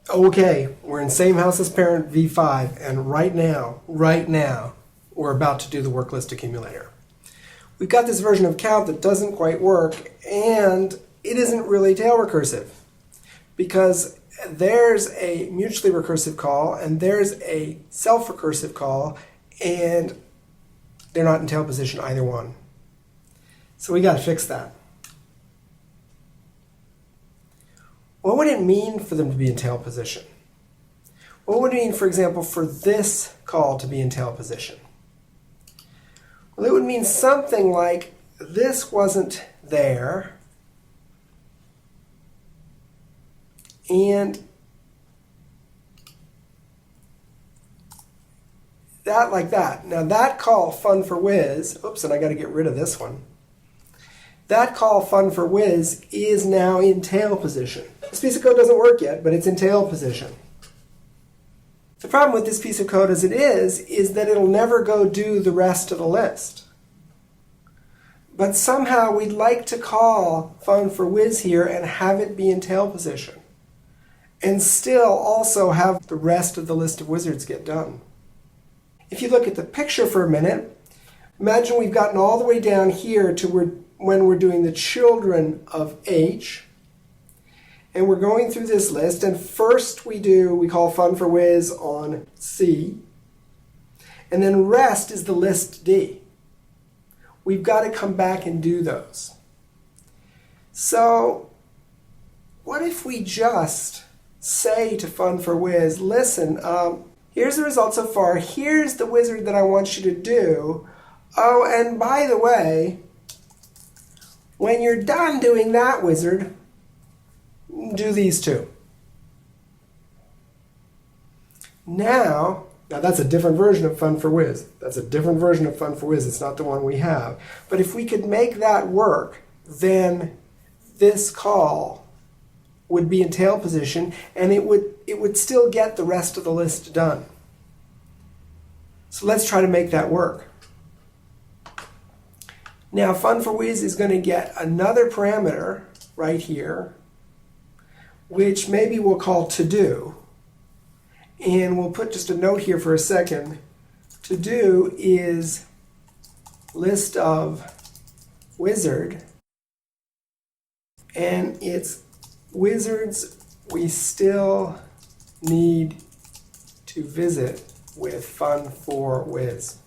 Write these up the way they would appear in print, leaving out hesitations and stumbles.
Okay, we're in same house as parent V5, and right now, we're about to do the work list accumulator. We've got this version of count that doesn't quite work, and it isn't really tail recursive, because there's a mutually recursive call, and there's a self-recursive call, and they're not in tail position, either one. So we got to fix that. What would it mean for them to be in tail position? What would it mean, for example, for this call to be in tail position? Well, it would mean something like this wasn't there, and that like that. Now that call, fun for whiz, oops, and I got to get rid of this one. That call, fun for whiz, is now in tail position. This piece of code doesn't work yet, but it's in tail position. The problem with this piece of code as it is that it'll never go do the rest of the list. But somehow we'd like to call fun for whiz here and have it be in tail position, and still also have the rest of the list of wizards get done. If you look at the picture for a minute, imagine we've gotten all the way down here to when we're doing the children of H, and we're going through this list, and first we call fun for whiz on C, and then rest is the list D. We've got to come back and do those. So what if we just say to fun for whiz, listen, here's the result so far, here's the wizard that I want you to do, oh, and by the way, when you're done doing that wizard, do these two. Now that's a different version of fun for whiz. That's a different version of fun for whiz. It's not the one we have. But if we could make that work, then this call would be in tail position, and it would still get the rest of the list done. So let's try to make that work. Now fun for whiz is going to get another parameter right here, which maybe we'll call to do. And we'll put just a note here for a second. To do is list of wizard, and it's wizards we still need to visit with fun for whiz.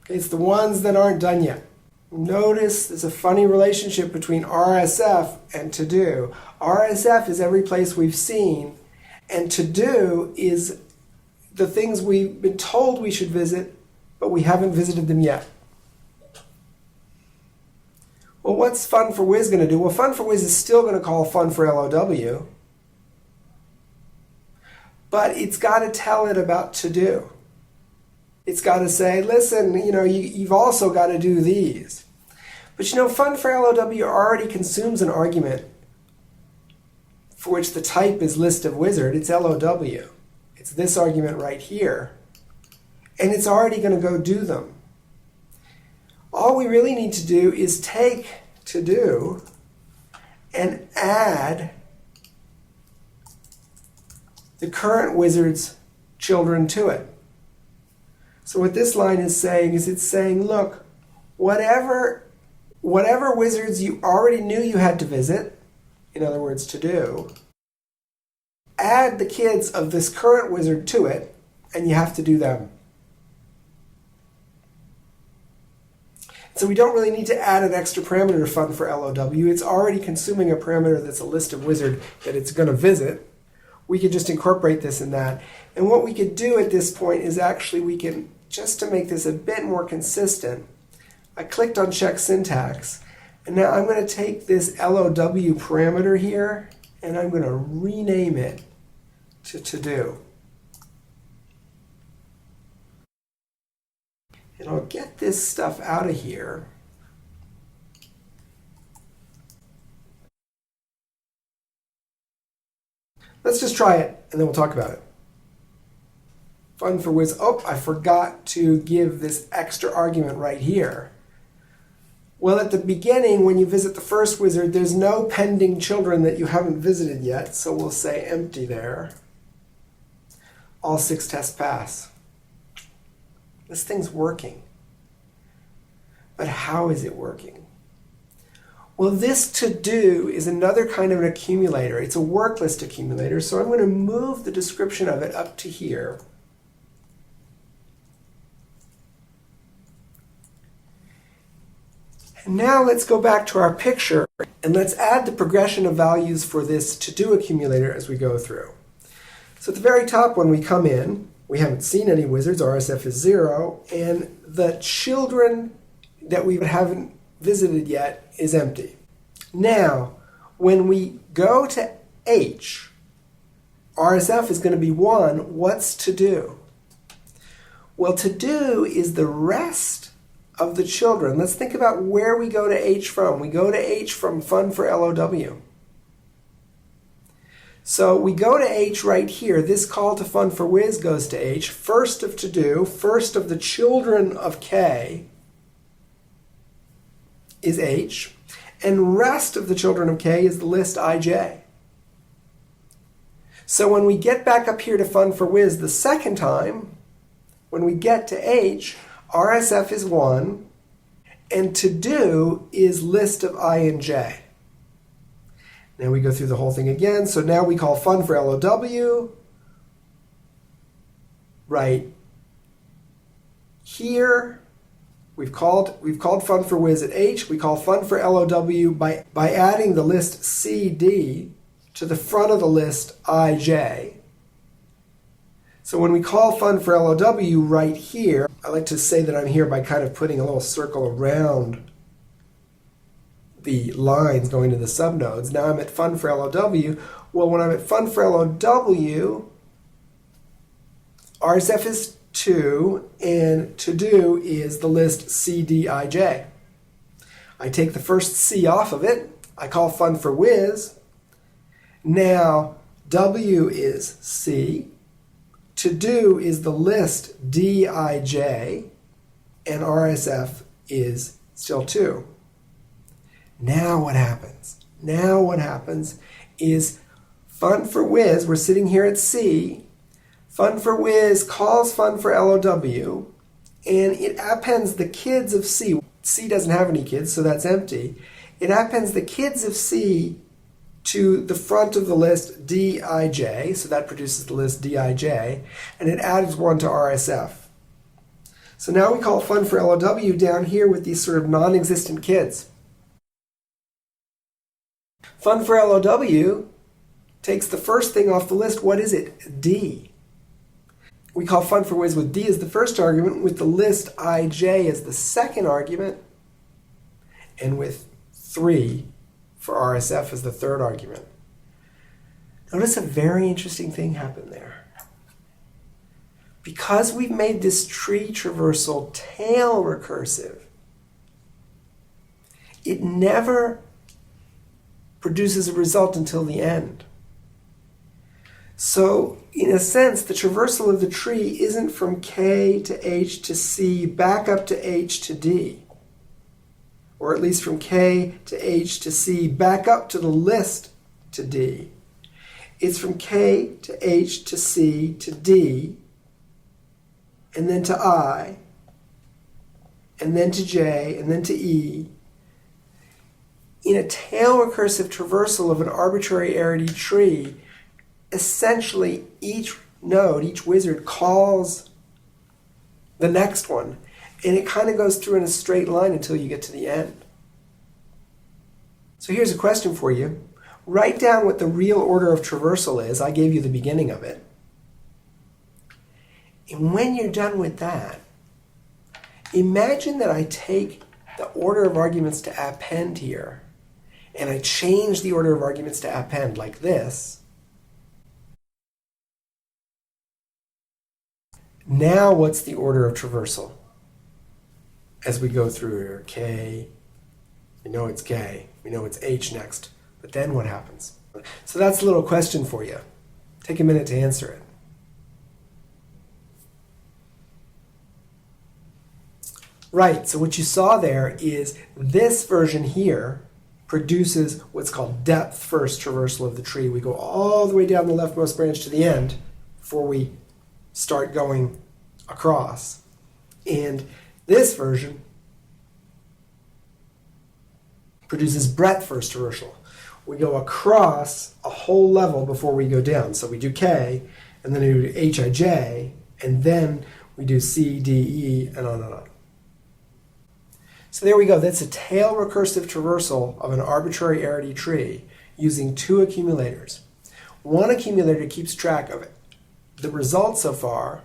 Okay, it's the ones that aren't done yet. Notice there's a funny relationship between RSF and to do. RSF is every place we've seen, and to do is the things we've been told we should visit, but we haven't visited them yet. Well, what's fun for whiz going to do? Well, fun for whiz is still going to call fun for LOW, but it's got to tell it about to do. It's got to say, listen, you've also got to do these. But fun for LOW already consumes an argument for which the type is list of wizard. It's LOW. It's this argument right here. And it's already going to go do them. All we really need to do is take to do and add the current wizard's children to it. So what this line is saying is it's saying, look, whatever wizards you already knew you had to visit, in other words, to do, add the kids of this current wizard to it, and you have to do them. So we don't really need to add an extra parameter to fun for LOW. It's already consuming a parameter that's a list of wizard that it's going to visit. We could just incorporate this in that. And what we could do at this point is actually we can, just to make this a bit more consistent, I clicked on check syntax, and now I'm going to take this LOW parameter here, and I'm going to rename it to do. And I'll get this stuff out of here. Let's just try it, and then we'll talk about it. Fun for whiz. Oh, I forgot to give this extra argument right here. Well, at the beginning, when you visit the first wizard, there's no pending children that you haven't visited yet, so we'll say empty there. All 6 tests pass. This thing's working. But how is it working? Well, this to-do is another kind of an accumulator. It's a work list accumulator, so I'm going to move the description of it up to here. And now let's go back to our picture, and let's add the progression of values for this to-do accumulator as we go through. So at the very top, when we come in, we haven't seen any wizards, RSF is 0, and the children that we haven't visited yet is empty. Now, when we go to H, RSF is going to be 1. What's to do? Well, to do is the rest of the children. Let's think about where we go to H from. We go to H from fun for LOW. So we go to H right here. This call to fun for whiz goes to H. First of to do, first of the children of K is H. And rest of the children of K is the list IJ. So when we get back up here to fun for whiz the second time, when we get to H, RSF is 1, and to do is list of I and J. Now we go through the whole thing again. So now we call fun for LOW. Right here, we've called fun for whiz at H. We call fun for LOW by adding the list CD to the front of the list IJ. So when we call fun for LOW right here, I like to say that I'm here by kind of putting a little circle around the lines going to the subnodes. Now I'm at fun for LOW. Well, when I'm at fun for LOW, RSF is 2, and to do is the list CDIJ. I take the first C off of it. I call fun for whiz. Now W is C. To do is the list DIJ, and RSF is still 2. Now what happens? Now what happens is fun for whiz, we're sitting here at C. Fun for whiz calls fun for LOW, and it appends the kids of C. C doesn't have any kids, so that's empty. It appends the kids of C to the front of the list DIJ, so that produces the list DIJ, and it adds 1 to RSF. So now we call fun for LOW down here with these sort of non-existent kids. Fun for LOW takes the first thing off the list. What is it? D. We call fun for whiz with D as the first argument, with the list IJ as the second argument, and with 3 for RSF as the third argument. Notice a very interesting thing happened there. Because we've made this tree traversal tail recursive, it never produces a result until the end. So, in a sense, the traversal of the tree isn't from K to H to C back up to H to D, or at least from K to H to C back up to the list to D. It's from K to H to C to D, and then to I, and then to J, and then to E. In a tail recursive traversal of an arbitrary arity tree, essentially each node, each wizard calls the next one, and it kind of goes through in a straight line until you get to the end. So here's a question for you. Write down what the real order of traversal is. I gave you the beginning of it. And when you're done with that, imagine that I take the order of arguments to append here, and I change the order of arguments to append like this. Now what's the order of traversal? As we go through here, K, we know it's K, we know it's H next, but then what happens? So that's a little question for you. Take a minute to answer it. Right, so what you saw there is this version here produces what's called depth first traversal of the tree. We go all the way down the leftmost branch to the end before we start going across. And this version produces breadth first traversal. We go across a whole level before we go down. So we do K, and then we do Hij, and then we do C, D, E, and on and on. So there we go. That's a tail recursive traversal of an arbitrary arity tree using two accumulators. One accumulator keeps track of the results so far,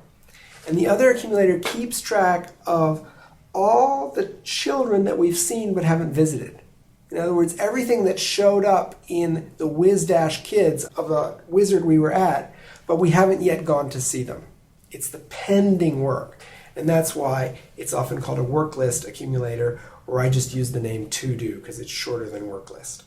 and the other accumulator keeps track of all the children that we've seen but haven't visited. In other words, everything that showed up in the Wiz-Kids of a wizard we were at, but we haven't yet gone to see them. It's the pending work. And that's why it's often called a work list accumulator, or I just use the name to do because it's shorter than work list.